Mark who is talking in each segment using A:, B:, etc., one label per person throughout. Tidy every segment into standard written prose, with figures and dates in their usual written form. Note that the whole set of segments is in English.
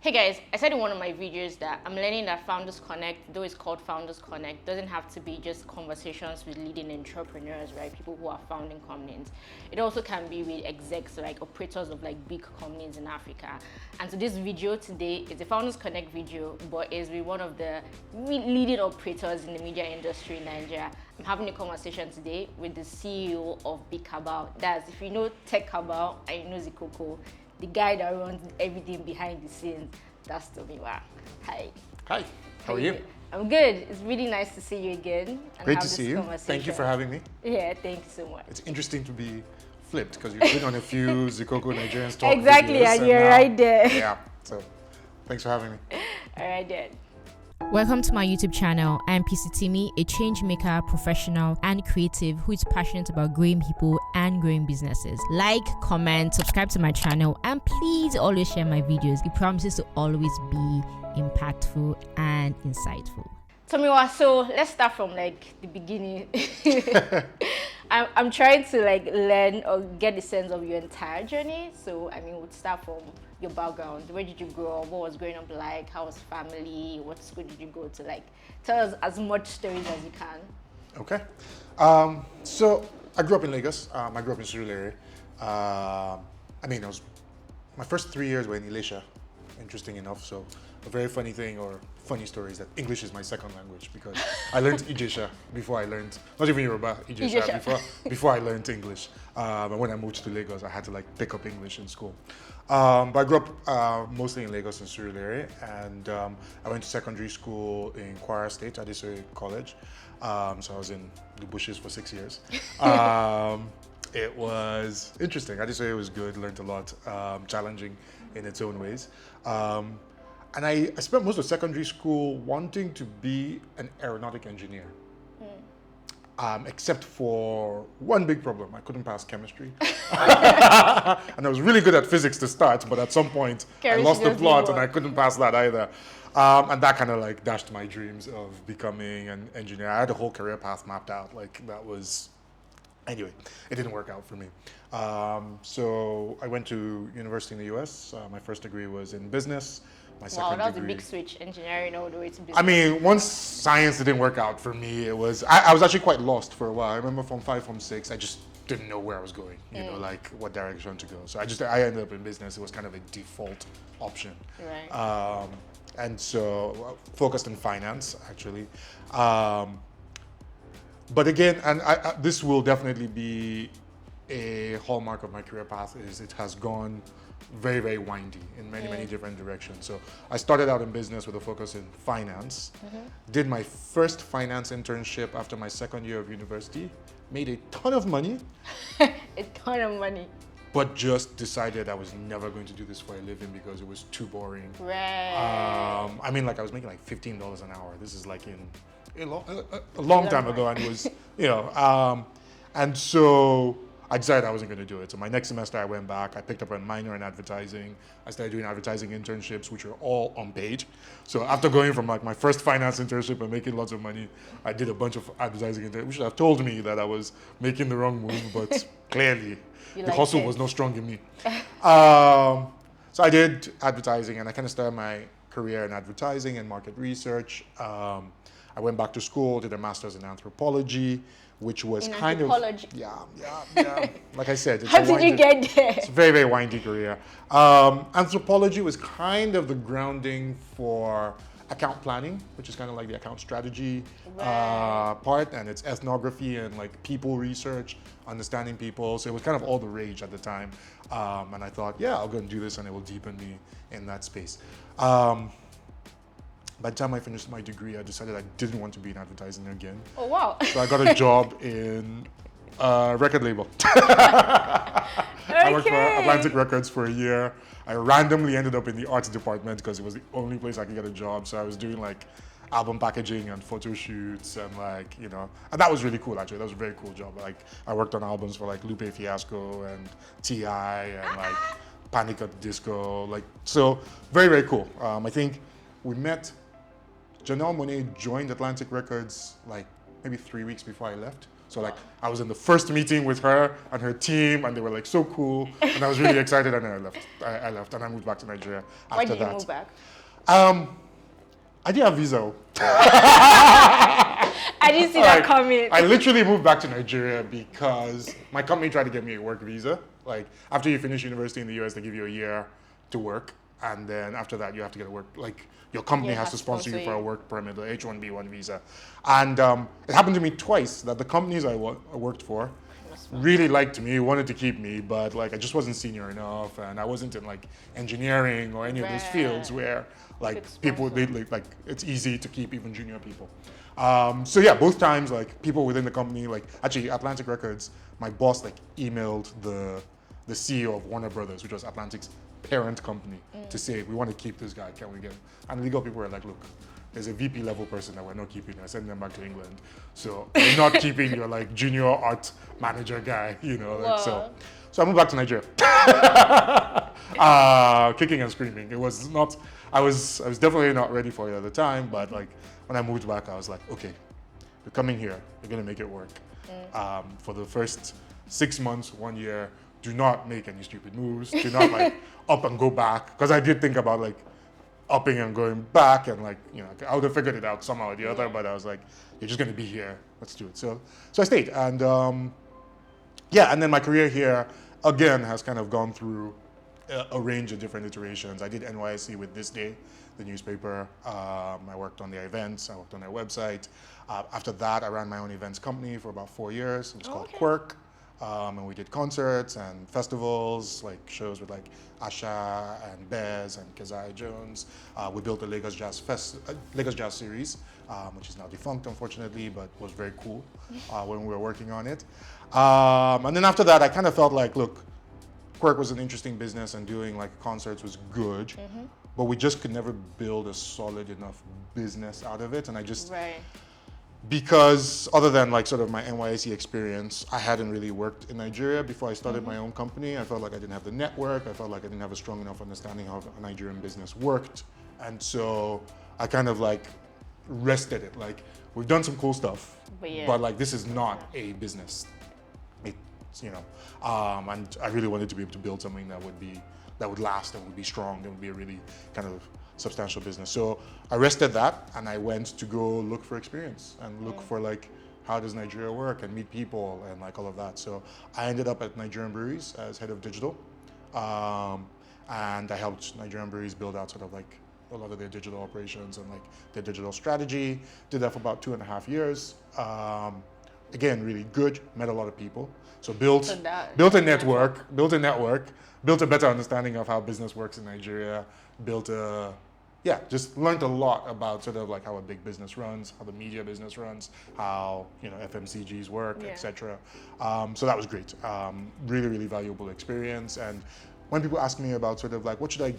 A: Hey guys, I said in one of my videos that I'm learning that Founders Connect, though it's called Founders Connect, doesn't have to be just conversations with leading entrepreneurs, right? People who are founding companies. It also can be with execs, like operators of like big companies in Africa. And so this video today is a Founders Connect video, but is with one of the leading operators in the media industry in Nigeria. I'm having a conversation today with the CEO of Big Cabal. That's, if you know TechCabal and you know Zikoko, the guy that runs everything behind the scenes, that's Tomiwa. Hi.
B: Hi, how are you?
A: I'm good. It's really nice to see you again. And
B: Great
A: have
B: to
A: this
B: see you. Thank you for having me.
A: Yeah, thank you so much.
B: It's interesting to be flipped because you've been on a few Zikoko Nigerian talk
A: Exactly,
B: videos,
A: and you're right there.
B: Yeah, so thanks for having me.
A: All right then.
C: Welcome to my YouTube channel. I am Itimi, a change maker, professional, and creative who is passionate about growing people and growing businesses. Like, comment, subscribe to my channel, and please always share my videos. It promises to always be impactful and insightful.
A: Tomiwa, so let's start from like the beginning. I'm trying to like learn or get a sense of your entire journey. So I mean, we'll start from your background. Where did you grow up? What was growing up like? How was family? What school did you go to? Like, tell us as much stories as you can.
B: Okay. So I grew up in Lagos. I grew up in Surulere. My first 3 years were in Ilesha, interesting enough. So a very funny thing or funny story is that English is my second language because I learned Ijesha before I learned, not even Yoruba, Ijesha. Before I learned English. And when I moved to Lagos, I had to like pick up English in school. But I grew up mostly in Lagos and Surulere, and I went to secondary school in Kwara State, Adesoye College. So I was in the bushes for 6 years. It was interesting. Adesoye was good, learned a lot, challenging in its own ways. And I spent most of secondary school wanting to be an aeronautic engineer. Except for one big problem. I couldn't pass chemistry. And I was really good at physics to start, but at some point I lost the plot and I couldn't pass that either. And that kind of like dashed my dreams of becoming an engineer. I had a whole career path mapped out. Like that was, anyway, it didn't work out for me. So I went to university in the US. My first degree was in business. My second
A: that was
B: degree,
A: a big switch, engineering all the way to business.
B: I mean, once science didn't work out for me, it was, I was actually quite lost for a while. I remember from 5, from 6, I just didn't know where I was going, you know, like what direction to go. So I ended up in business. It was kind of a default option.
A: Right.
B: And so focused in finance, actually. But again, and this will definitely be a hallmark of my career path, is it has gone very, very windy in many different directions. So I started out in business with a focus in finance, did my first finance internship after my second year of university, made a ton of money.
A: A ton of money.
B: But just decided I was never going to do this for a living because it was too boring.
A: Right.
B: I mean, like I was making like $15 an hour. This is like in a long time ago, and it was, you know, and so I decided I wasn't going to do it. So my next semester I went back, I picked up a minor in advertising. I started doing advertising internships, which were all unpaid. So after going from like my first finance internship and making lots of money, I did a bunch of advertising internships, which should have told me that I was making the wrong move, but clearly the hustle was not strong in me. So I did advertising, and I kind of started my career in advertising and market research. I went back to school, did a master's in anthropology, which was kind of, yeah. Like I said,
A: How did you get there?
B: It's a very, very windy career. Anthropology was kind of the grounding for account planning, which is kind of like the account strategy part, and it's ethnography and like people research, understanding people. So it was kind of all the rage at the time. And I thought, yeah, I'll go and do this and it will deepen me in that space. By the time I finished my degree, I decided I didn't want to be in advertising again.
A: Oh, wow.
B: So I got a job in a record label. I worked for Atlantic Records for a year. I randomly ended up in the arts department because it was the only place I could get a job. So I was doing like album packaging and photo shoots and like, you know, and that was really cool actually. That was a very cool job. Like I worked on albums for like Lupe Fiasco and T.I. and like Panic at the Disco. Like, so very, very cool. I think we met, Janelle Monáe joined Atlantic Records like maybe 3 weeks before I left. So like I was in the first meeting with her and her team, and they were like so cool, and I was really excited, and then I left. I left, and I moved back to Nigeria after
A: Why did
B: that.
A: you move back?
B: I didn't have visa.
A: I didn't see that coming.
B: I literally moved back to Nigeria because my company tried to get me a work visa. Like after you finish university in the US, they give you a year to work, and then after that you have to get a work. Like your company has to sponsor you for a work permit, the H-1B1 visa. And it happened to me twice that the companies I worked for really liked me, wanted to keep me, but like I just wasn't senior enough, and I wasn't in like engineering or any of those fields where like people they like it's easy to keep even junior people. So yeah, both times like people within the company, like actually Atlantic Records, my boss like emailed the CEO of Warner Brothers, which was Atlantic's parent company, to say we want to keep this guy, can we get him? And the legal people were like, look, there's a VP level person that we're not keeping. I send them back to England. So we're not keeping your like junior art manager guy, you know. Like, so I moved back to Nigeria, kicking and screaming. It was not. I was definitely not ready for it at the time. But like when I moved back, I was like, okay, you're coming here. You're gonna make it work. For the first 6 months, 1 year, do not make any stupid moves. Do not like up and go back, because I did think about like upping and going back, and like, you know, I would have figured it out somehow or the other, but I was like, you're just going to be here, let's do it. So I stayed, and yeah, and then my career here again has kind of gone through a range of different iterations. I did NYSC with This Day, the newspaper. I worked on their events, I worked on their website. After that, I ran my own events company for about 4 years. It was called Quirk. And we did concerts and festivals, like shows with like Asha and Bez and Keziah Jones. We built the Lagos Jazz series, which is now defunct, unfortunately, but was very cool when we were working on it. And then after that, I kind of felt like, look, Quirk was an interesting business, and doing like concerts was good, but we just could never build a solid enough business out of it. And I just, because other than like sort of my NYSC experience, I hadn't really worked in Nigeria before I started my own company. I felt like I didn't have the network. I felt like I didn't have a strong enough understanding how a Nigerian business worked. And so I kind of like rested it. Like, we've done some cool stuff, but like this is not a business. It's, you know, and I really wanted to be able to build something that would last and would be strong, that would be a really kind of substantial business. So I rested that, and I went to go look for experience and look for like, how does Nigeria work, and meet people and like all of that. So I ended up at Nigerian Breweries as head of digital, and I helped Nigerian Breweries build out sort of like a lot of their digital operations and like their digital strategy. Did that for about 2.5 years. Again, really good, met a lot of people. So built a network, built a better understanding of how business works in Nigeria, just learned a lot about sort of like how a big business runs, how the media business runs, how, you know, FMCGs work, etc. So that was great. Really, really valuable experience. And when people ask me about sort of like, what should I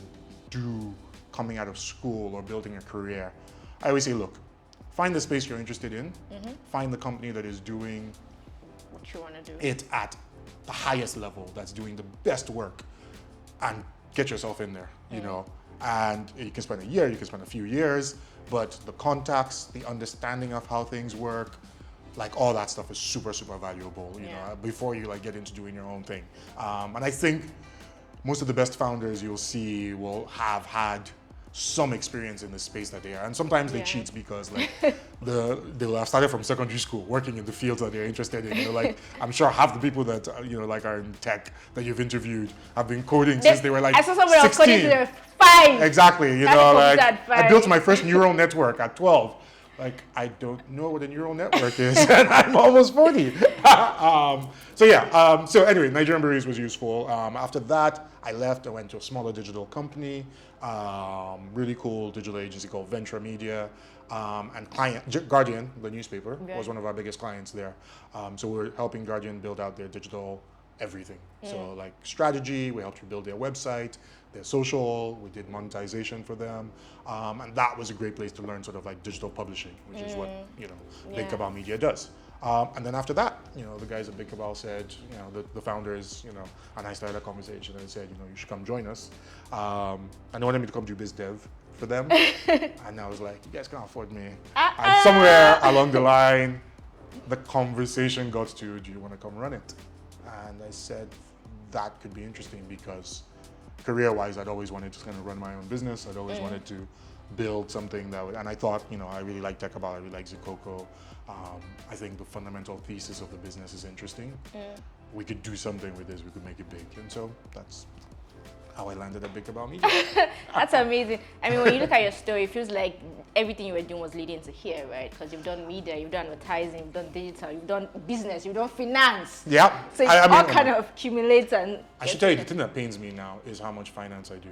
B: do coming out of school or building a career, I always say, look, find the space you're interested in, find the company that is doing
A: what you want to do
B: it at the highest level, that's doing the best work, and get yourself in there, you know. And you can spend a year, you can spend a few years, but the contacts, the understanding of how things work, like all that stuff is super, super valuable, you know, before you like get into doing your own thing. And I think most of the best founders you'll see will have had some experience in the space that they are, and sometimes they cheat because like they'll have started from secondary school working in the fields that they're interested in. You know, like I'm sure half the people that you know like are in tech that you've interviewed have been coding since they were like 16.
A: Else coding since they were 5.
B: Exactly, you know, like I built my first neural network at 12. Like, I don't know what a neural network is, and I'm almost 40. So anyway, Nigerian Breweries was useful. After that, I left. I went to a smaller digital company, really cool digital agency called Venture Media, and Guardian, the newspaper, was one of our biggest clients there. So we're helping Guardian build out their digital everything. So like strategy, we helped to build their website, their social, we did monetization for them. And that was a great place to learn sort of like digital publishing, which is what, you know, Big Cabal Media does. And then after that, you know, the guys at Big Cabal said, you know, the founders, you know, and I started a conversation and said, you know, you should come join us. And they wanted me to come do biz dev for them. And I was like, you guys can't afford me. And somewhere along the line, the conversation got to, do you want to come run it? And I said, that could be interesting because career-wise, I'd always wanted to kind of run my own business. I'd always wanted to build something that would, and I thought, I really like TechCabal, I really like Zikoko. I think the fundamental thesis of the business is interesting. We could do something with this, we could make it big. And so that's how I landed at Big Cabal Media.
A: That's amazing. I mean, when you look at your story, it feels like everything you were doing was leading to here, right? Because you've done media, you've done advertising, you've done digital, you've done business, you've done finance.
B: Yeah.
A: So it's all kind of accumulates and...
B: I should tell you, the thing that pains me now is how much finance I do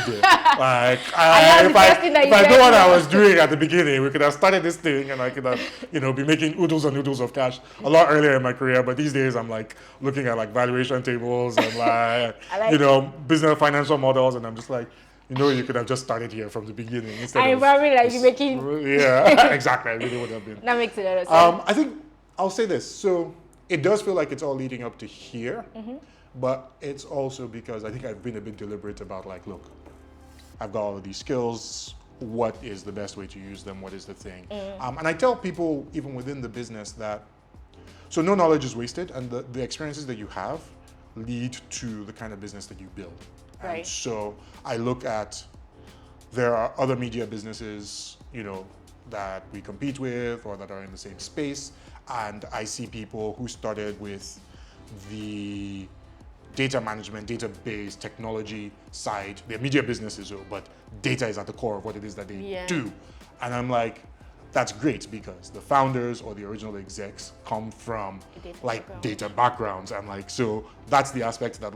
B: today. Like, if I know what I was doing at the beginning, we could have started this thing and I could have, be making oodles and oodles of cash a lot earlier in my career. But these days, I'm like looking at like valuation tables and business financial models, and I'm just like, you could have just started here from the beginning instead
A: of probably like making.
B: Yeah, exactly. I really would have been.
A: That makes a lot of sense.
B: I think I'll say this. So it does feel like it's all leading up to here. But it's also because I think I've been a bit deliberate about like, look, I've got all of these skills. What is the best way to use them? What is the thing? And I tell people, even within the business, that so no knowledge is wasted, and the experiences that you have lead to the kind of business that you build.
A: Right.
B: And so I look at, there are other media businesses, that we compete with or that are in the same space, and I see people who started with the data management, database, technology side. They're media businesses, but data is at the core of what it is that they do. And I'm that's great because the founders or the original execs come from data backgrounds. And so that's the aspect that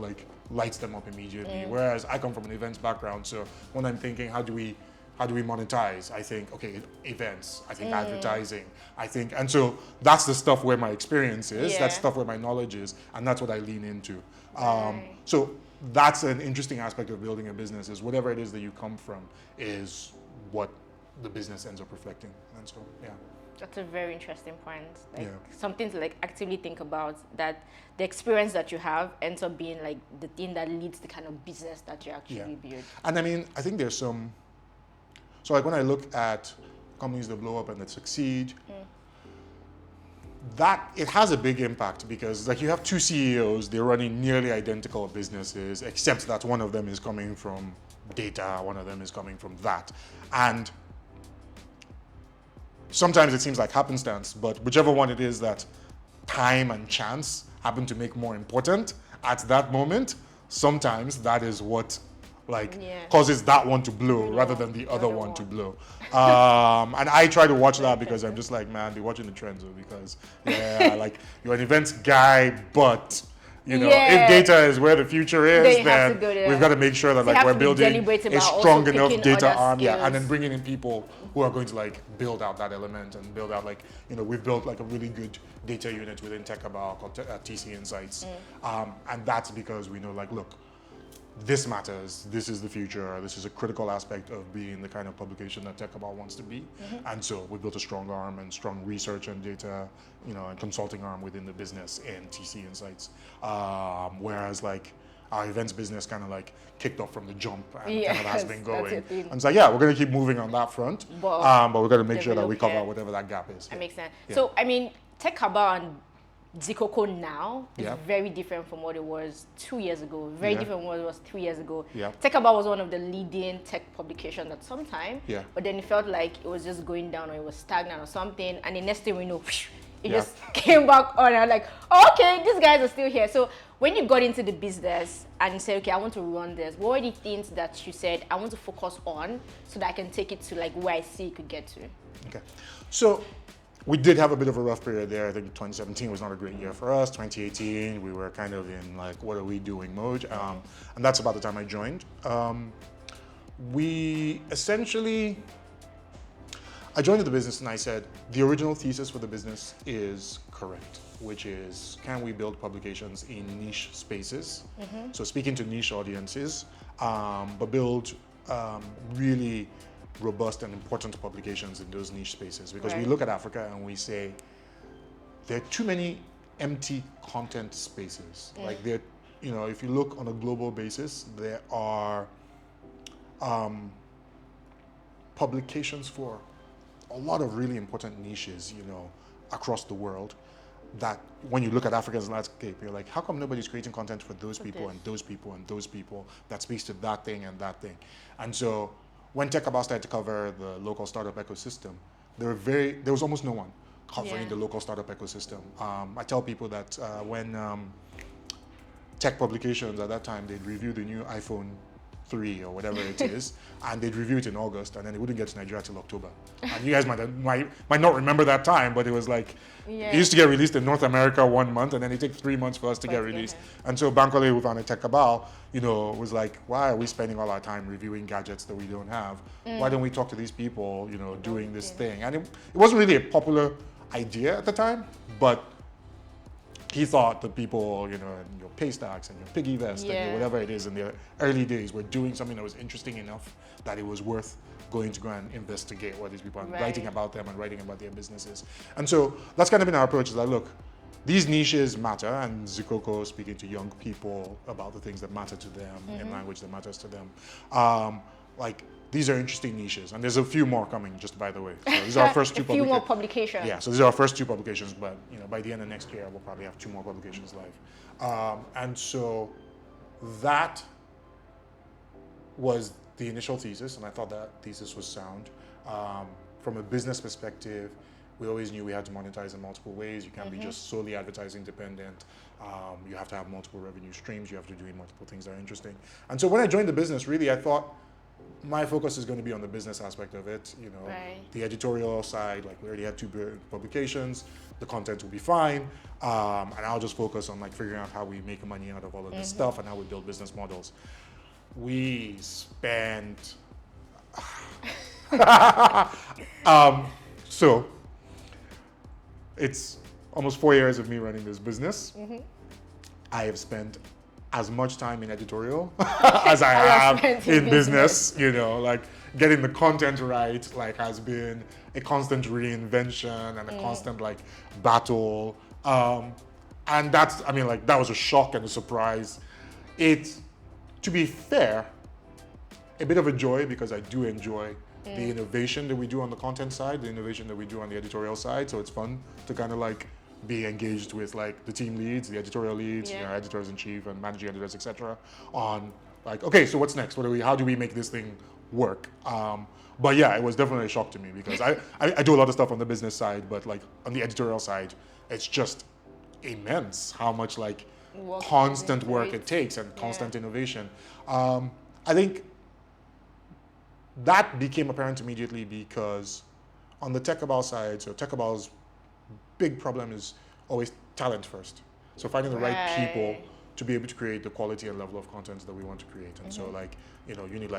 B: lights them up immediately. Whereas I come from an events background. So when I'm thinking, how do we monetize? I think, okay, events, I think advertising, and so that's the stuff where my experience is, that's stuff where my knowledge is, and that's what I lean into. So that's an interesting aspect of building a business, is whatever it is that you come from is what the business ends up reflecting. And so, yeah.
A: That's a very interesting point. Something to actively think about, that the experience that you have ends up being the thing that leads the kind of business that you actually build.
B: And I mean, I think there's some, so when I look at companies that blow up and that succeed, that it has a big impact because you have two CEOs, they're running nearly identical businesses, except that one of them is coming from data, one of them is coming from that. And sometimes it seems like happenstance, but whichever one it is that time and chance happen to make more important at that moment, sometimes that is what causes that one to blow rather than the other one to blow. And I try to watch that because I'm just man, be watching the trends, because you're an events guy, but if data is where the future is, then we've got to make sure that we're building a strong enough data arm, and then bringing in people who are going to build out that element and build out we've built a really good data unit within TechCabal called TC Insights, and that's because we know look, this matters, this is the future, this is a critical aspect of being the kind of publication that TechCabal wants to be. And so we built a strong arm and strong research and data, and consulting arm within the business in TC Insights. Whereas our events business kind of kicked off from the jump and kind of has been going. And it's we're going to keep moving on that front, but we're going to make sure that we cover whatever that gap is.
A: That makes sense. So, I mean, TechCabal and Zikoko now is very different from what it was 2 years ago, very different from what it was 3 years ago. TechCabal was one of the leading tech publications at some time, but then it felt like it was just going down or it was stagnant or something, and the next thing we know, it just came back on, and I'm okay, these guys are still here. So when you got into the business and you said, okay, I want to run this, what were the things that you said, I want to focus on so that I can take it to where I see it could get to?
B: Okay, so we did have a bit of a rough period there. I think 2017 was not a great year for us. 2018, we were kind of in what are we doing mode. And that's about the time I joined. We essentially, I joined the business and I said, the original thesis for the business is correct, which is, can we build publications in niche spaces? So speaking to niche audiences, but build really robust and important publications in those niche spaces, because we look at Africa and we say there are too many empty content spaces. There, if you look on a global basis, there are publications for a lot of really important niches, across the world that when you look at Africa's landscape, you're like, how come nobody's creating content for those people and those people and those people that speaks to that thing and that thing? And so when TechCabal started to cover the local startup ecosystem, there was almost no one covering the local startup ecosystem. I tell people that when tech publications at that time, they'd review the new iPhone 3 or whatever it is, and they'd review it in August, and then it wouldn't get to Nigeria till October. And you guys might not remember that time, but it was like, it used to get released in North America 1 month, and then it takes 3 months for us to get released. And so Bankole, we found a TechCabal, was like, why are we spending all our time reviewing gadgets that we don't have? Why don't we talk to these people, doing this thing? And it wasn't really a popular idea at the time, but he thought the people, in your pay stacks and your piggy vest and your whatever it is in the early days were doing something that was interesting enough that it was worth going to go and investigate what these people are writing about them and writing about their businesses. And so that's kind of been our approach, is that, look, these niches matter, and Zikoko speaking to young people about the things that matter to them in language that matters to them. These are interesting niches, and there's a few more coming, just by the way. So these are our first two
A: more publications.
B: Yeah, so these are our first 2 publications, but by the end of next year, we'll probably have 2 more publications live. And so that was the initial thesis, and I thought that thesis was sound. From a business perspective, we always knew we had to monetize in multiple ways. You can't be just solely advertising dependent. You have to have multiple revenue streams. You have to do multiple things that are interesting. And so when I joined the business, really, I thought, my focus is going to be on the business aspect of it, the editorial side. Like, we already had 2 publications, the content will be fine, and I'll just focus on figuring out how we make money out of all of this stuff and how we build business models. We spent so it's almost 4 years of me running this business. I have spent as much time in editorial as I have in business. Getting the content right has been a constant reinvention and a constant battle. And that's, that was a shock and a surprise. It's, to be fair, a bit of a joy, because I do enjoy the innovation that we do on the content side, the innovation that we do on the editorial side. So it's fun to kind of be engaged with the team leads, the editorial leads, editors in chief and managing editors, etc. on okay, so what's next? How do we make this thing work? But yeah, it was definitely a shock to me, because I do a lot of stuff on the business side, but on the editorial side, it's just immense how much constant work it takes and constant innovation. I think that became apparent immediately, because on the TechCabal side, so TechCabal's big problem is always talent first. So finding the right people to be able to create the quality and level of content that we want to create. And so you need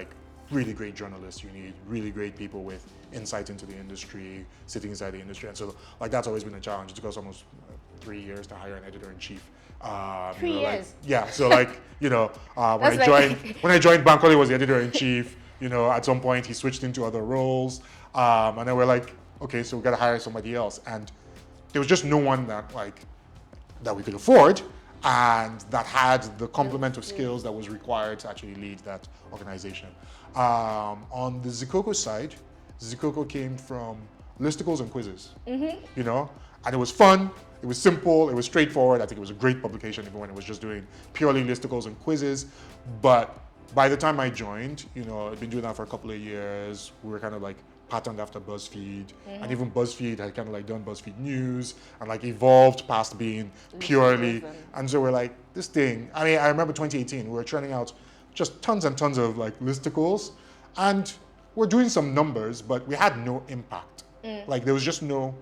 B: really great journalists, you need really great people with insight into the industry, sitting inside the industry. And so that's always been a challenge. It took us almost 3 years to hire an editor-in-chief.
A: 3 years?
B: Yeah, so when I joined, Bankole was the editor-in-chief. At some point he switched into other roles. And then we're okay, so we got to hire somebody else. And there was just no one that we could afford and that had the complement of skills that was required to actually lead that organization. On the Zikoko side, Zikoko came from listicles and quizzes, and it was fun, it was simple, it was straightforward. I think it was a great publication, even when it was just doing purely listicles and quizzes. But by the time I joined, I'd been doing that for a couple of years. We were kind of patterned after BuzzFeed, and even BuzzFeed had kind of done BuzzFeed News and evolved past being purely. And so we're this thing. I remember 2018, we were churning out just tons and tons of listicles, and we're doing some numbers, but we had no impact. There was just no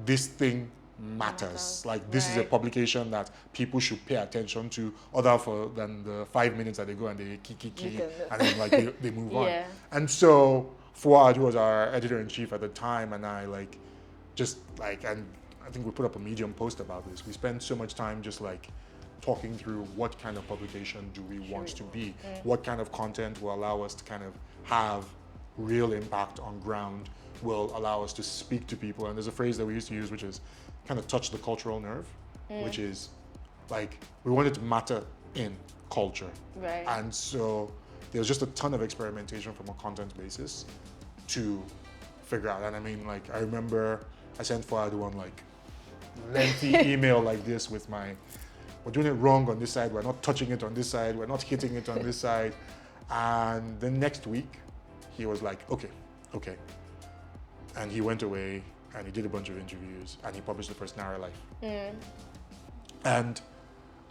B: this thing matters. This is a publication that people should pay attention to, other than the 5 minutes that they go and they key, and then they move on. And so Fuad, who was our editor-in-chief at the time, and I and I think we put up a Medium post about this. We spent so much time just talking through what kind of publication do we want to be, what kind of content will allow us to kind of have real impact on ground, will allow us to speak to people. And there's a phrase that we used to use, which is kind of touch the cultural nerve, which is we want it to matter in culture. And so there was just a ton of experimentation from a content basis to figure out. And I remember I sent Fuad one like lengthy email like this with we're doing it wrong on this side, we're not touching it on this side, we're not hitting it on this side. And the next week, he was like, okay. And he went away and he did a bunch of interviews and he published the first narrative. And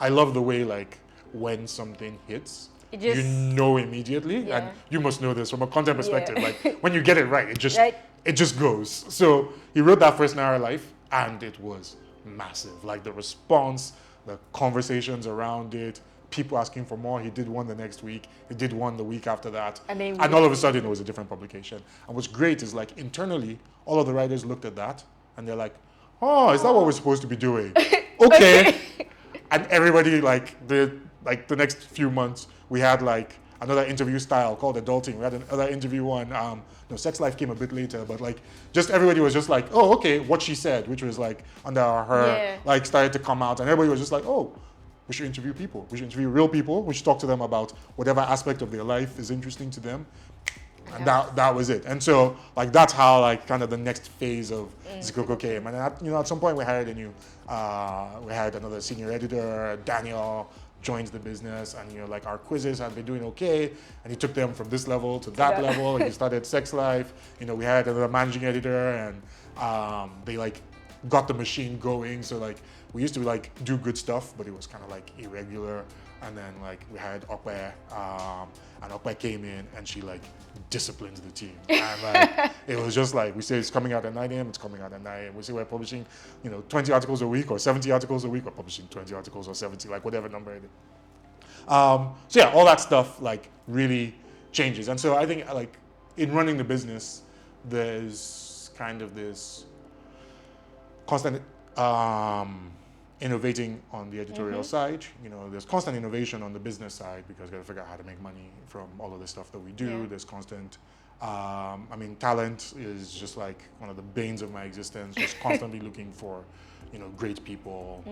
B: I love the way like when something hits, you know immediately, and you must know this from a content perspective. Like when you get it right, it just goes. So he wrote that first narrative and it was massive. Like the response, the conversations around it, people asking for more. He did one the next week. He did one the week after that. And all of a sudden it was a different publication. And what's great is like internally, all of the writers looked at that and they're like, oh, is that what we're supposed to be doing? Okay. And everybody the next few months, we had like another interview style called adulting. We had another interview one. Sex life came a bit later, but like just everybody was just like, oh, okay, what she said, which was like under her, like started to come out, and everybody was just like, oh, we should interview people. We should interview real people. We should talk to them about whatever aspect of their life is interesting to them. And that was it. And so like that's how like kind of the next phase of Zikoko came. And at some point we hired another senior editor, Daniel joined the business, and like our quizzes had been doing okay, and he took them from this level to that level, and he started Sex Life. We had another managing editor, and they like got the machine going. So like we used to like do good stuff, but it was kind of like irregular. And then like we had Okwe, and Okwe came in and she like disciplined the team. And like it was just like, we say it's coming out at 9 a.m., it's coming out at 9 a.m. We say we're publishing 20 articles a week or 70 articles a week, we're publishing 20 articles or 70, like whatever number it is. So yeah, all that stuff like really changes. And so I think like in running the business, there's kind of this constant innovating on the editorial side. There's constant innovation on the business side because we've got to figure out how to make money from all of the stuff that we do. There's constant, talent is just like one of the banes of my existence, just constantly looking for, great people.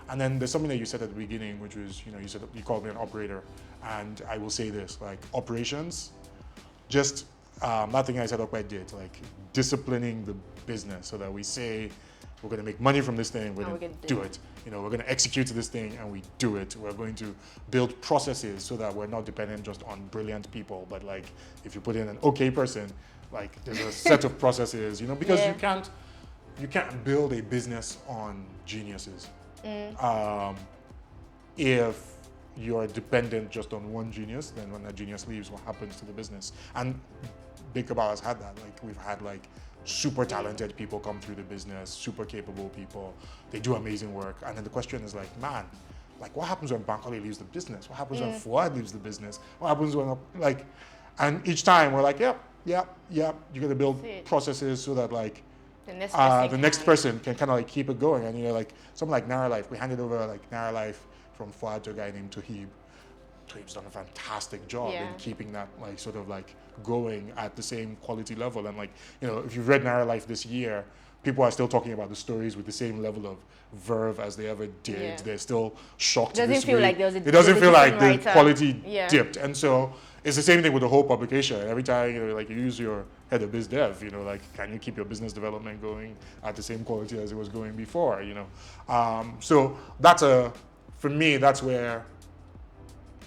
B: And then there's something that you said at the beginning, which was, you called me an operator. And I will say this, like operations, just that thing I said Okwe did, like disciplining the business so that we say, we're going to make money from this thing, we're going to do it. We're going to execute this thing and we do it. We're going to build processes so that we're not dependent just on brilliant people, but like if you put in an okay person, like there's a set of processes, because you can't build a business on geniuses. If you're dependent just on one genius, then when that genius leaves, what happens to the business? And Big Cabal has had that. Like we've had like super talented people come through the business, super capable people. They do amazing work. And then the question is like, man, like what happens when Bankole leaves the business? What happens when Fuad leaves the business? What happens when and each time we're like, yep, you're gonna build processes so that like the next person can kind of like keep it going. And like something like Narralife, we handed over like Narralife from Fuad to a guy named Tohib. Tohib's done a fantastic job in keeping that like sort of like going at the same quality level. And like, if you've read Narralife this year, people are still talking about the stories with the same level of verve as they ever did. They're still shocked.
A: It doesn't feel like there was
B: it doesn't feel like the quality dipped. And so it's the same thing with the whole publication. Every time like you use your head of biz dev, like can you keep your business development going at the same quality as it was going before? So for me, that's where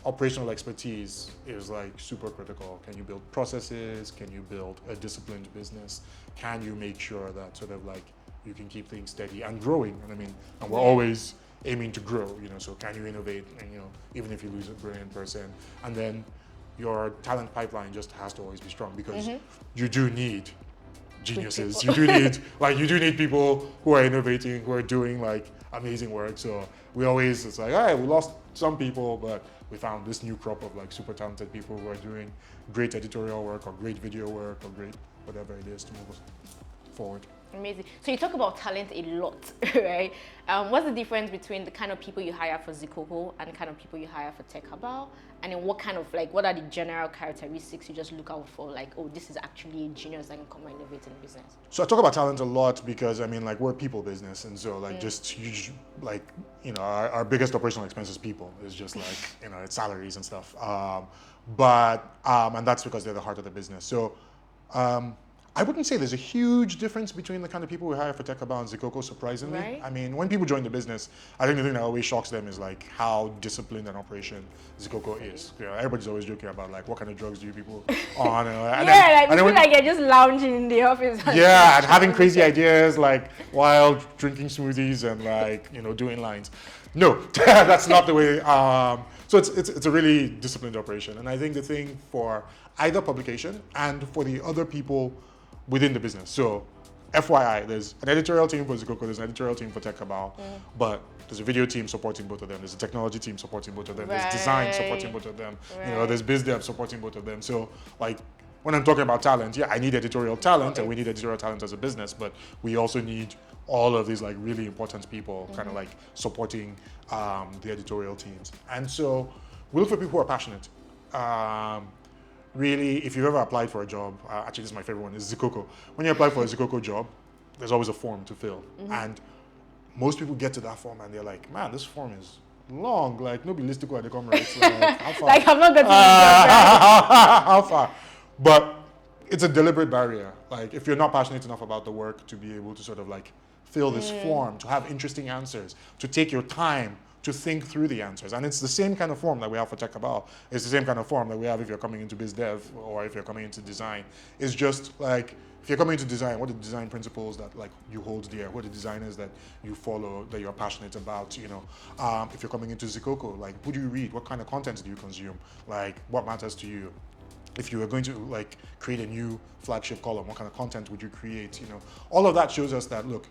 B: operational expertise is like super critical. Can you build processes? Can you build a disciplined business? Can you make sure that sort of like you can keep things steady and growing? And we're always aiming to grow, so can you innovate? And even if you lose a brilliant person, and then your talent pipeline just has to always be strong because you do need geniuses. You do need people who are innovating, who are doing like amazing work. So it's like, all right, we lost some people, but we found this new crop of like super talented people who are doing great editorial work or great video work or great whatever it is to move us forward.
A: Amazing. So you talk about talent a lot, right? What's the difference between the kind of people you hire for Zikoko and the kind of people you hire for TechCabal? And then what are the general characteristics you just look out for? Like, oh, this is actually a genius that can come and innovate in business.
B: So I talk about talent a lot because we're a people business, and so our biggest operational expense is people. It's just like it's salaries and stuff. And that's because they're the heart of the business. So I wouldn't say there's a huge difference between the kind of people we hire for TechCabal and Zikoko, surprisingly.
A: Right.
B: I mean, when people join the business, I think the thing that always shocks them is like how disciplined an operation Zikoko is. You know, everybody's always joking about like what kind of drugs do you people on, and
A: Yeah, like you feel like you're just lounging in the office.
B: yeah, and having crazy ideas like while drinking smoothies and like, you know, doing lines. No, that's not the way. So it's a really disciplined operation, and I think the thing for either publication and for the other people within the business. So, FYI, there's an editorial team for Zikoko, there's an editorial team for TechCabal, but there's a video team supporting both of them. There's a technology team supporting both of them. There's design supporting both of them. You know, there's biz dev supporting both of them. So, like, when I'm talking about talent, yeah, I need editorial talent, and we need editorial talent as a business, but we also need all of these like really important people kind of like supporting the editorial teams. And so we look for people who are passionate. Really, if you've ever applied for a job, actually this is my favorite one, is Zikoko. When you apply for a Zikoko job, there's always a form to fill. And most people get to that form and they're like, man, this form is long, like no be listicle Aladekomo, right? Like, how far?
A: Like I'm not going to right?
B: How far? But it's a deliberate barrier. Like if you're not passionate enough about the work to be able to sort of like fill this form, to have interesting answers, to take your time to think through the answers. And it's the same kind of form that we have for TechCabal. It's the same kind of form that we have if you're coming into biz dev or if you're coming into design. It's just like, if you're coming into design, what are the design principles that like you hold dear? What are the designers that you follow, that you're passionate about, you know? If you're coming into Zikoko, like who do you read? What kind of content do you consume? Like what matters to you? If you were going to like create a new flagship column, what kind of content would you create? You know, all of that shows us that, look,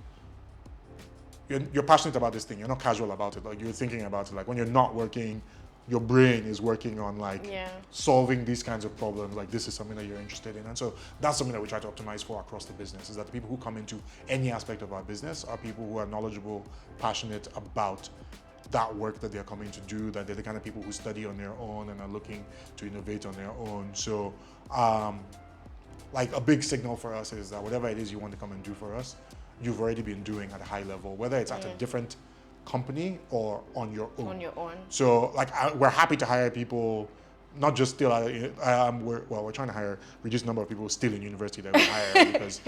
B: you're passionate about this thing. You're not casual about it. Like you're thinking about it. Like when you're not working, your brain is working on like solving these kinds of problems. Like this is something that you're interested in. And so that's something that we try to optimize for across the business, is that the people who come into any aspect of our business are people who are knowledgeable, passionate about that work that they're coming to do, that they're the kind of people who study on their own and are looking to innovate on their own. So like a big signal for us is that whatever it is you want to come and do for us, you've already been doing at a high level, whether it's at a different company or on your own. On your own. So like we're happy to hire people, not just still, we're trying to reduce the number of people still in university that we hire because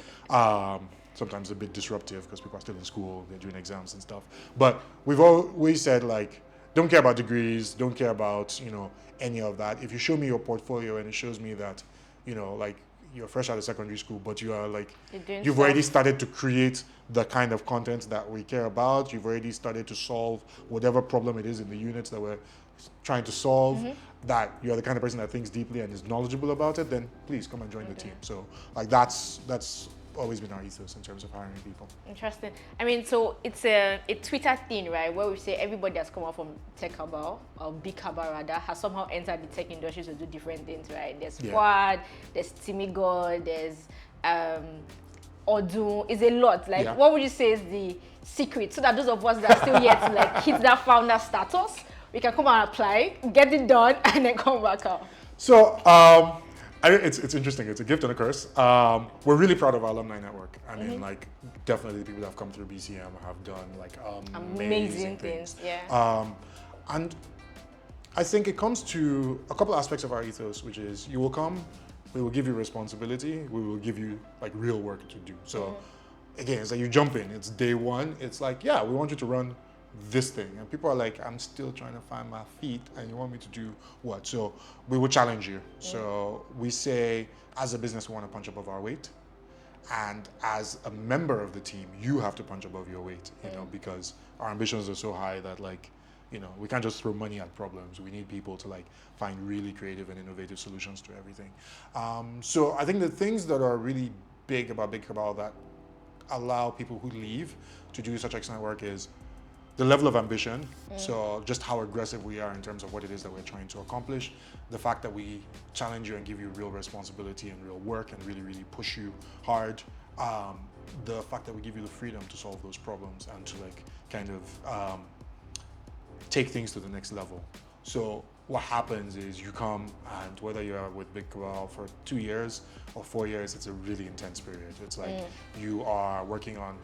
B: sometimes it's a bit disruptive because people are still in school, they're doing exams and stuff. But we've always said like, don't care about degrees, don't care about, you know, any of that. If you show me your portfolio and it shows me that, you know, like you're fresh out of secondary school, but you are like, you've already started to create the kind of content that we care about. You've already started to solve whatever problem it is in the units that we're trying to solve, that you're the kind of person that thinks deeply and is knowledgeable about it, then please come and join the team. So like that's always been our ethos in terms of hiring people.
A: Interesting. I mean, so it's a Twitter thing, right, where we say everybody that's come out from TechCabal, or Big Cabal rather, has somehow entered the tech industry to do different things, right? There's Quad, there's Itimi, there's Odun. It's a lot. Like, what would you say is the secret, so that those of us that are still yet to like hit that founder status, we can come and apply, get it done, and then come back out?
B: So it's interesting. It's a gift and a curse. We're really proud of our alumni network. I mean, like, definitely the people that have come through BCM have done like amazing things. And I think it comes to a couple aspects of our ethos, which is you will come, we will give you responsibility, we will give you like real work to do. So again, it's like you jump in, it's day one, it's like, yeah, we want you to run this thing, and people are like, I'm still trying to find my feet and you want me to do what? So we will challenge you. So we say, as a business, we want to punch above our weight, and as a member of the team, you have to punch above your weight, you know, because our ambitions are so high that, like, you know, we can't just throw money at problems. We need people to like find really creative and innovative solutions to everything. So I think the things that are really big about Big Cabal that allow people who leave to do such excellent work is the level of ambition, so just how aggressive we are in terms of what it is that we're trying to accomplish, the fact that we challenge you and give you real responsibility and real work and really, really push you hard, the fact that we give you the freedom to solve those problems and to like kind of take things to the next level. So what happens is you come, and whether you're with Big Cabal for 2 years or 4 years, it's a really intense period. It's like you are working on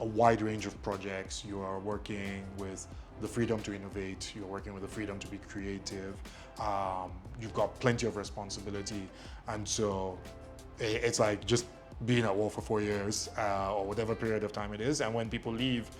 B: a wide range of projects. You are working with the freedom to innovate. You're working with the freedom to be creative. You've got plenty of responsibility. And so it's like just being at work for 4 years or whatever period of time it is. And when people leave,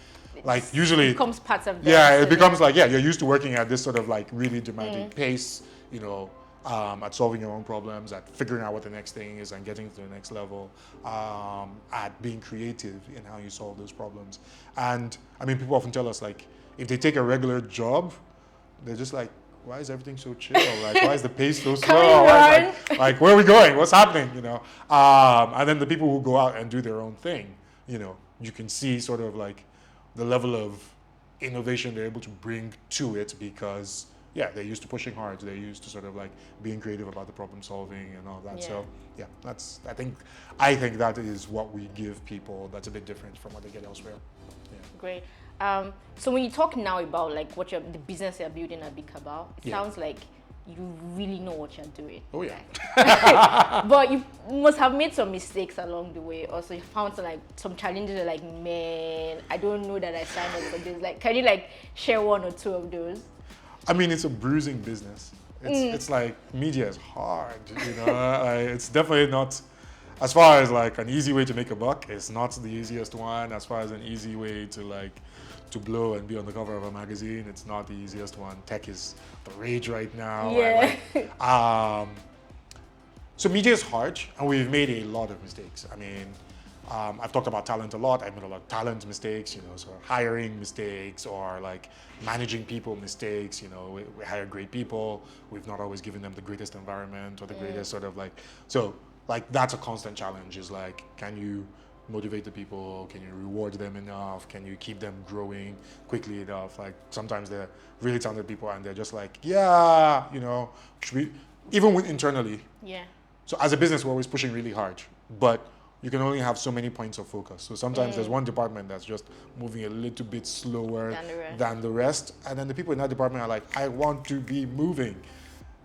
B: like usually
A: it becomes part of
B: it becomes like, you're used to working at this sort of like really demanding pace, you know, at solving your own problems, at figuring out what the next thing is and getting to the next level, at being creative in how you solve those problems. And I mean, people often tell us, like, if they take a regular job, they're just like, why is everything so chill? Like, why is the pace so slow? Like, where are we going? What's happening? You know? And then the people who go out and do their own thing, you know, you can see sort of like the level of innovation they're able to bring to it because, they're used to pushing hard. They're used to sort of like being creative about the problem solving and all that.
A: Yeah.
B: So, I think that is what we give people that's a bit different from what they get elsewhere. Yeah.
A: Great. So when you talk now about like the business you're building at Big Cabal, it sounds like you really know what you're doing.
B: Oh yeah.
A: But you must have made some mistakes along the way. Also, you found some challenges. You're like, man, I don't know that I signed up for this. Like, can you like share one or two of those?
B: I mean, it's a bruising business. It's like media is hard. You know, it's definitely not. As far as like an easy way to make a buck, it's not the easiest one. As far as an easy way to blow and be on the cover of a magazine, it's not the easiest one. Tech is the rage right now.
A: Yeah.
B: So media is hard, and we've made a lot of mistakes. I mean, I've talked about talent a lot. I've made a lot of talent mistakes, you know, so hiring mistakes or like managing people mistakes. You know, we hire great people. We've not always given them the greatest environment or the greatest sort of like, so like that's a constant challenge is like, can you motivate the people? Can you reward them enough? Can you keep them growing quickly enough? Like sometimes they're really talented people and they're just like, you know, even internally.
A: Yeah.
B: So as a business, we're always pushing really hard, but you can only have so many points of focus. So sometimes there's one department that's just moving a little bit slower than the rest. And then the people in that department are like, I want to be moving.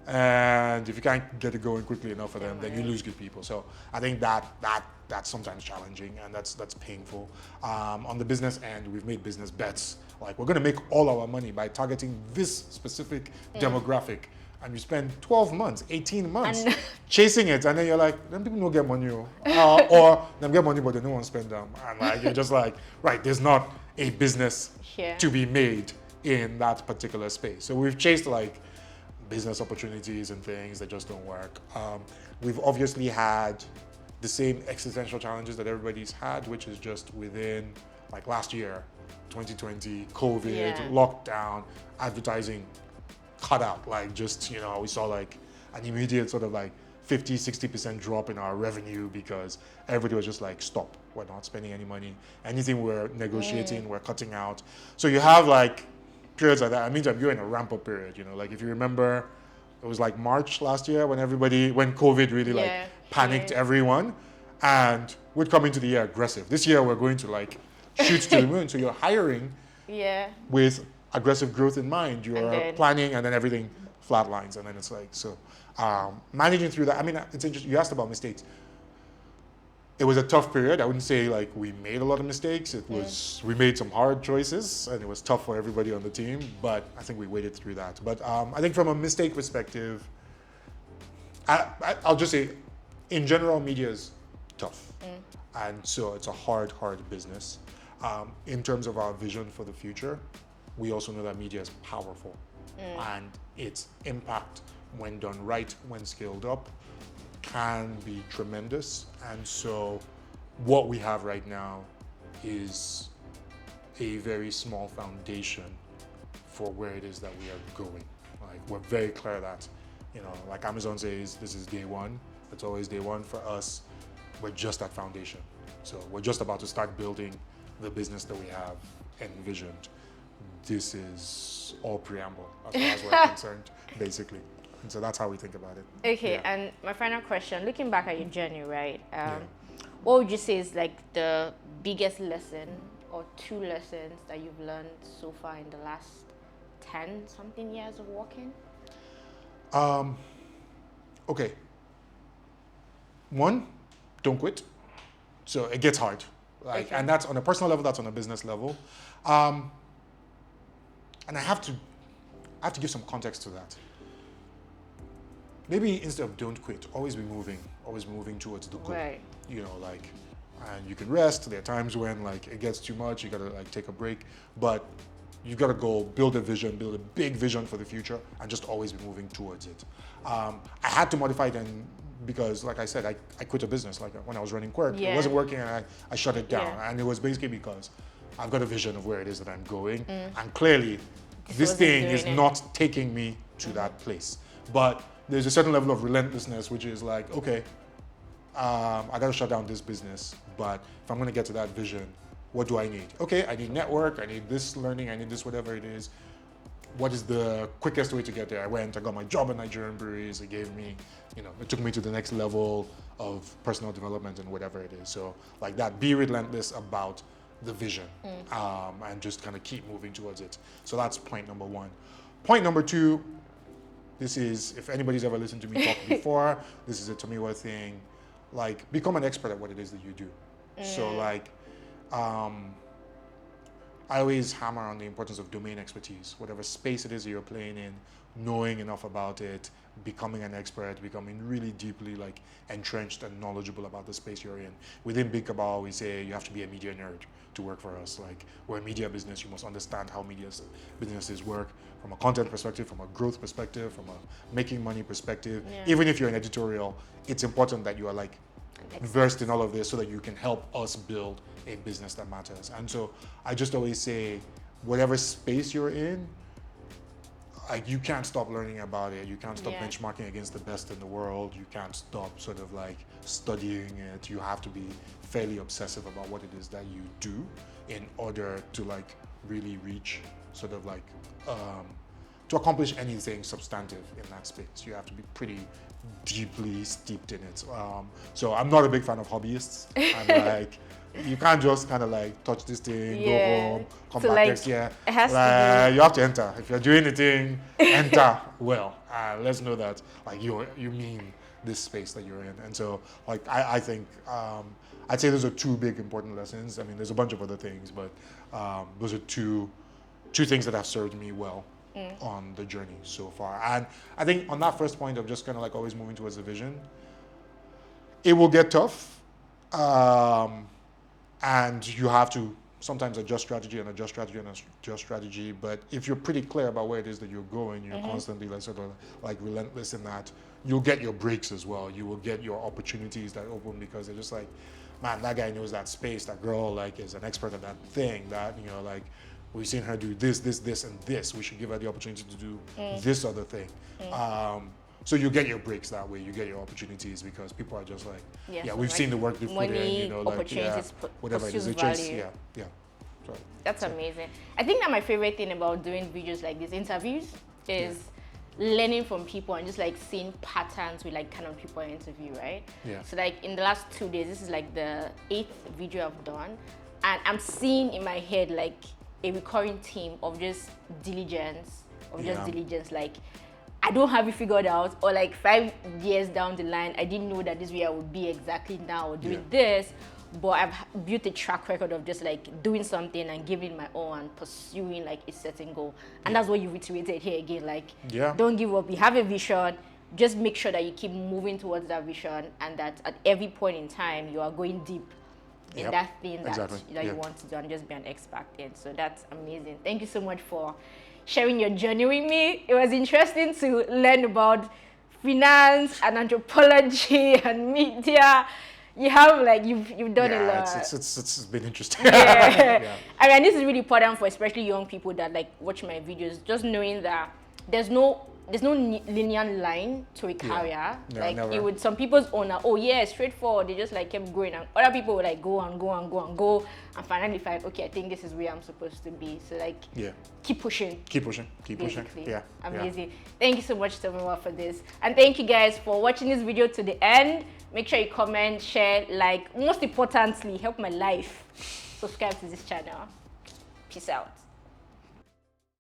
B: And if you can't get it going quickly enough for them, then you lose good people. So I think that's sometimes challenging and that's painful. On the business end, we've made business bets. Like we're gonna make all our money by targeting this specific demographic. And you spend 12 months, 18 months chasing it, and then you're like, them people don't get money, or them get money, but they don't want to spend them. And like, you're just like, right, there's not a business to be made in that particular space. So we've chased like business opportunities and things that just don't work. We've obviously had the same existential challenges that everybody's had, which is just within like last year, 2020, COVID, lockdown, advertising cut out, like just, you know, we saw like an immediate sort of like 50-60% drop in our revenue because everybody was just like, stop, we're not spending any money. Anything we're negotiating, we're cutting out. So you have like periods like that. I mean, you're in a ramp up period, you know, like if you remember, it was like March last year when COVID really like panicked everyone, and we'd come into the year aggressive. This year we're going to like shoot to the moon. So you're hiring with aggressive growth in mind, you're planning, and then everything flatlines, and then it's like, so managing through that. I mean, it's interesting, you asked about mistakes. It was a tough period. I wouldn't say like we made a lot of mistakes. It was, we made some hard choices and it was tough for everybody on the team, but I think we waded through that. But I think from a mistake perspective, I'll just say, in general, media is tough. And so it's a hard business. In terms of our vision for the future, we also know that media is powerful and its impact when done right, when scaled up, can be tremendous. And so what we have right now is a very small foundation for where it is that we are going. Like we're very clear that, you know, like Amazon says, this is day one. It's always day one. For us, we're just at foundation. So we're just about to start building the business that we have envisioned. This is all preamble as far as we're concerned, basically. And so that's how we think about it.
A: Okay, and my final question, looking back at your journey, right? What would you say is like the biggest lesson or two lessons that you've learned so far in the last 10 something years of working?
B: Okay. One, don't quit. So it gets hard. Like, and that's on a personal level, that's on a business level. And I have to give some context to that. maybe instead of don't quit, always moving towards the goal.
A: Right.
B: You know, like, and you can rest. There are times when like it gets too much, you gotta like take a break, but you gotta go build a vision, build a big vision for the future, and just always be moving towards it. I had to modify it then because, like I said, I quit a business like when I was running Quirk.
A: Yeah.
B: It wasn't working, and I shut it down.
A: Yeah.
B: And it was basically because I've got a vision of where it is that I'm going, and clearly this
A: wasn't
B: thing
A: doing
B: is
A: it.
B: not taking me to that place. But there's a certain level of relentlessness, which is like, okay, I gotta shut down this business, but if I'm gonna get to that vision, what do I need? Okay, I need network, I need this learning, I need this whatever it is. What is the quickest way to get there? I got my job at Nigerian Breweries. It gave me, it took me to the next level of personal development and whatever it is. So like that, be relentless about the vision and just kind of keep moving towards it. So that's point number one. Point number two, this is, if anybody's ever listened to me talk before, this is a Tomiwa thing, like become an expert at what it is that you do. So like, I always hammer on the importance of domain expertise. Whatever space it is that you're playing in, knowing enough about it, becoming an expert, becoming really deeply like entrenched and knowledgeable about the space you're in. Within Big Cabal, we say you have to be a media nerd to work for us. Like, we're a media business, you must understand how businesses work from a content perspective, from a growth perspective, from a making money perspective.
A: Yeah.
B: Even if you're an editorial, it's important that you are like versed in all of this so that you can help us build a business that matters. And so I just always say, whatever space you're in, like, you can't stop learning about it. You can't stop benchmarking against the best in the world. You can't stop sort of like studying it. You have to be fairly obsessive about what it is that you do in order to like really reach sort of like to accomplish anything substantive in that space. You have to be pretty deeply steeped in it. So I'm not a big fan of hobbyists. I'm like, you can't just kind of like touch this thing, go home, come
A: So
B: back
A: like,
B: next year.
A: it has to
B: You have to enter. If you're doing anything, enter well. Let's know that like you mean this space that you're in. And so like I think I'd say those are two big important lessons. I mean, there's a bunch of other things, but those are two things that have served me well on the journey so far. And I think on that first point of just kind of like always moving towards the vision, it will get tough. And you have to sometimes adjust strategy. But if you're pretty clear about where it is that you're going, you're constantly like sort of like relentless in that, you'll get your breaks as well. You will get your opportunities that open because they're just like, man, that guy knows that space. That girl like is an expert at that thing. That like we've seen her do this, and this. We should give her the opportunity to do this other thing. So you get your breaks that way. You get your opportunities because people are just like,
A: so
B: we've
A: like
B: seen the work they've put in, like,
A: opportunities,
B: whatever it is. It
A: value.
B: just, So,
A: That's amazing. I think that my favorite thing about doing videos like these interviews is learning from people and just like seeing patterns with like kind of people I interview, right?
B: Yeah.
A: So like in the last 2 days, this is like the 8th video I've done, and I'm seeing in my head like a recurring theme of just diligence, like, I don't have it figured out, or like 5 years down the line, I didn't know that this way I would be exactly now doing this, but I've built a track record of just like doing something and giving my all and pursuing like a certain goal. And that's what you reiterated here again, like, don't give up. You have a vision, just make sure that you keep moving towards that vision, and that at every point in time, you are going deep in that thing that you want to do and just be an expert in. So that's amazing. Thank you so much for sharing your journey with me. It was interesting to learn about finance and anthropology and media. You have like you've done a lot.
B: It's been interesting.
A: I mean, this is really important for especially young people that like watch my videos. Just knowing that there's no linear line to a career. Like some people's own straightforward. They just like kept growing, and other people would like go and go and finally find, okay, I think this is where I'm supposed to be. So like keep pushing. Yeah. Amazing. Thank you so much, Tomiwa, for this. And thank you guys for watching this video to the end. Make sure you comment, share, like, most importantly, help my life. Subscribe to this channel. Peace out.